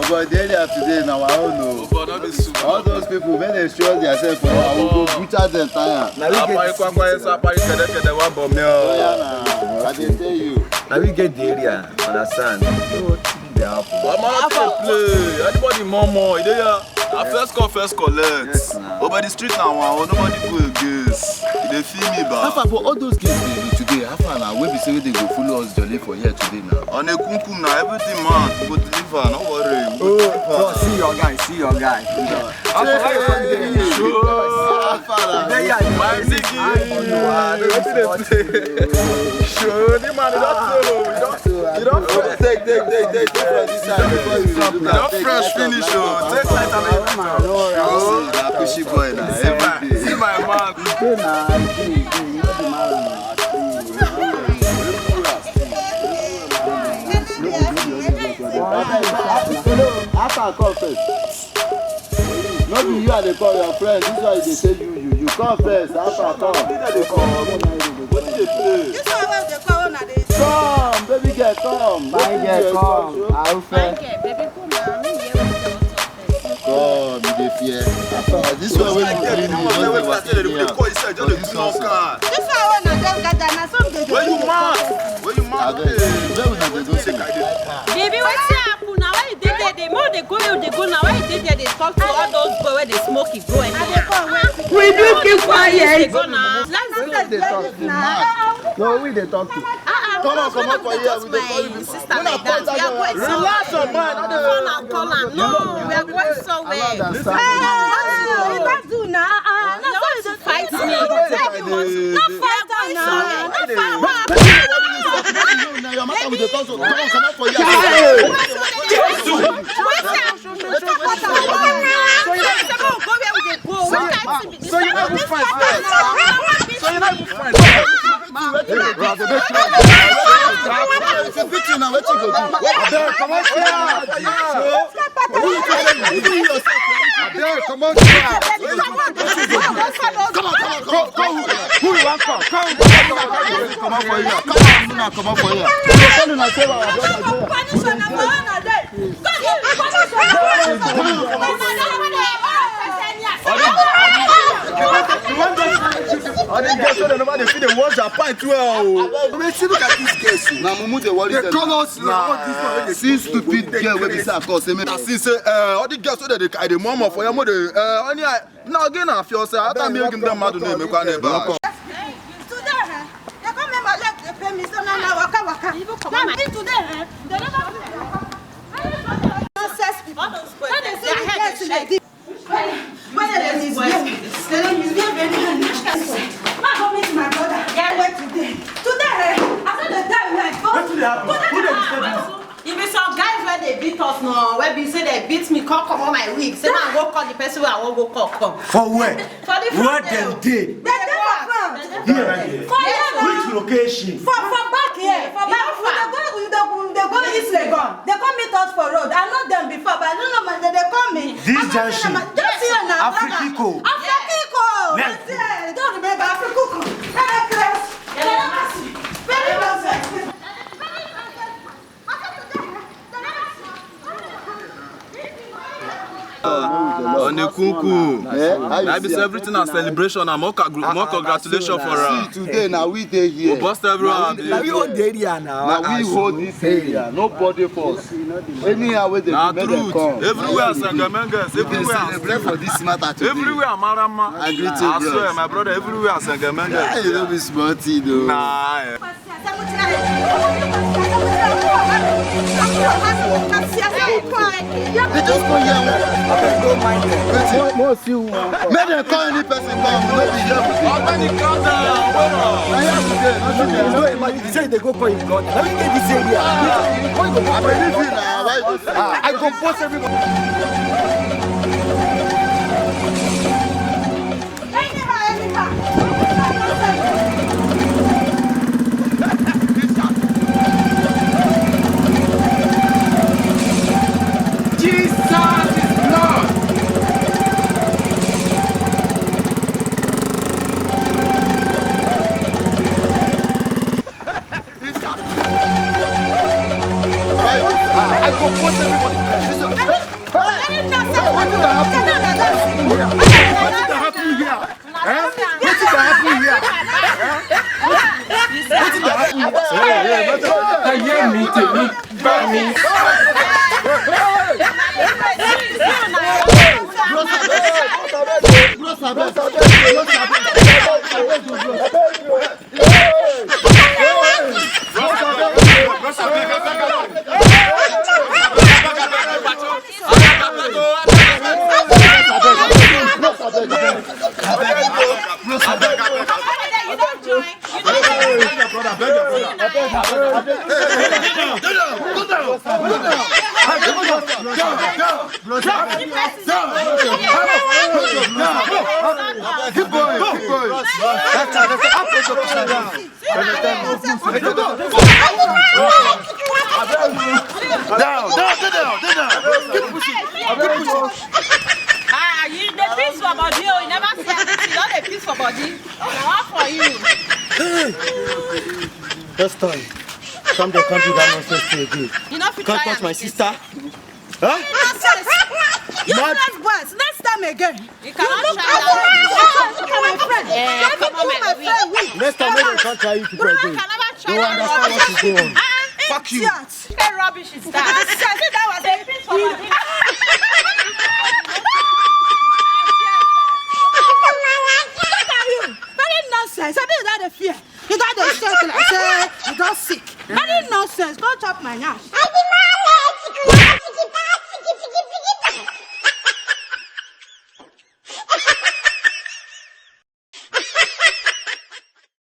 but the area today now I don't know. All those people when they show themselves for I will go butcher them tire. I can tell you. Now we get the area, understand? Anybody more, first come, first collect. Yes, over the street now, nobody go against. They feel me back. How far all those kids they today? How far now? Where we say they go follow us jolly for here today now? On a kunkum now, everything man, go deliver, no worry. Oh, see your guy, see your guy. How far you from there? How far? Sure, the man don't take from this side before you do that. Don't fresh finish, take light and pushy boy now. See my man. After I call first. Not you are the call your friend. This is why they say you come first. After I call. What did they play? This one where they call on this. Come, baby girl, come. Baby girl, come. How far? Baby, come on. Come, you fear. This one when you clean me, This one when I just got that, now some where you mad? Where you mad? Baby, what's happen now? Why you did there? The more they go now. Why you did there? They talk to all those boys where they smoke it, go and we do keep quiet. go now. Let's go. No, we they talk to. Come on, come on, for here. My sister like that. We are going so Relax your mind. call her. No, we are going somewhere. Let's do now. You want to fight me? Not fight now. Your matter with the council. Come on, come on, for here. So you're not good friends first. So you're not good friends. Come on, who you want come? Come on for here. Come on for here. I didn't get so that nobody feel the wash a pint well. Look at this case. Now, Mumu, the worry. They call us See stupid girl when they say, of course, they make since all the girls so that they carry the mama for your mother. Only now again, I feel say after me give them mad to name me kwa neba. If it's some guys where they beat us now, where they say they beat me, come on my wig. Say I go call the person where I won't go call come. For where? For the Where them did? Which location? For back here. For back. They go East Legon. They come meet us for road. I know them before, but I don't know when they come me. This junction. Just here now. Afrikico. Afrikico. Don't remember Afrikico. Very nonsense. On the kunku. I be everything a celebration and more congratulations for us. See, today, now we dey here. We bust everyone. Now we hold the area now. Now we hold this area. Nobody force. Anyhow where they Now make them truth. come. Everywhere Sangamengas. They Everywhere. celebrate for this matter today. Everywhere Marama. I greet you, I swear, bros. my brother. Everywhere Sangamengas. You don't be smarty though. Nah. They just go here. Don't mind them. Make them call any person come. No be here with them. Already calm down. You say they go for him God. Let me get this area. I go post everybody. I go post everybody. Down. Keep going. Left hand. Up and down. Down. Keep pushing. You the piece for body. You never see anything. Not a piece for body. What for you? First time. Come to that nonsense thing again. You know, Can't touch my sister. Huh? Nonsense. You last boys. Next time again. You cannot look try at my friend. Yeah, Let me come on, pull my my friend weak. Next time, maybe I can't try you people I again. can never try You that understand what is going on. Fuck you. Idiot. What rubbish is that? That was a piece for body. Look at you. Very nonsense. I mean, you got the fear. You got the shake like say you got sick. Very nonsense. Go chop my ass.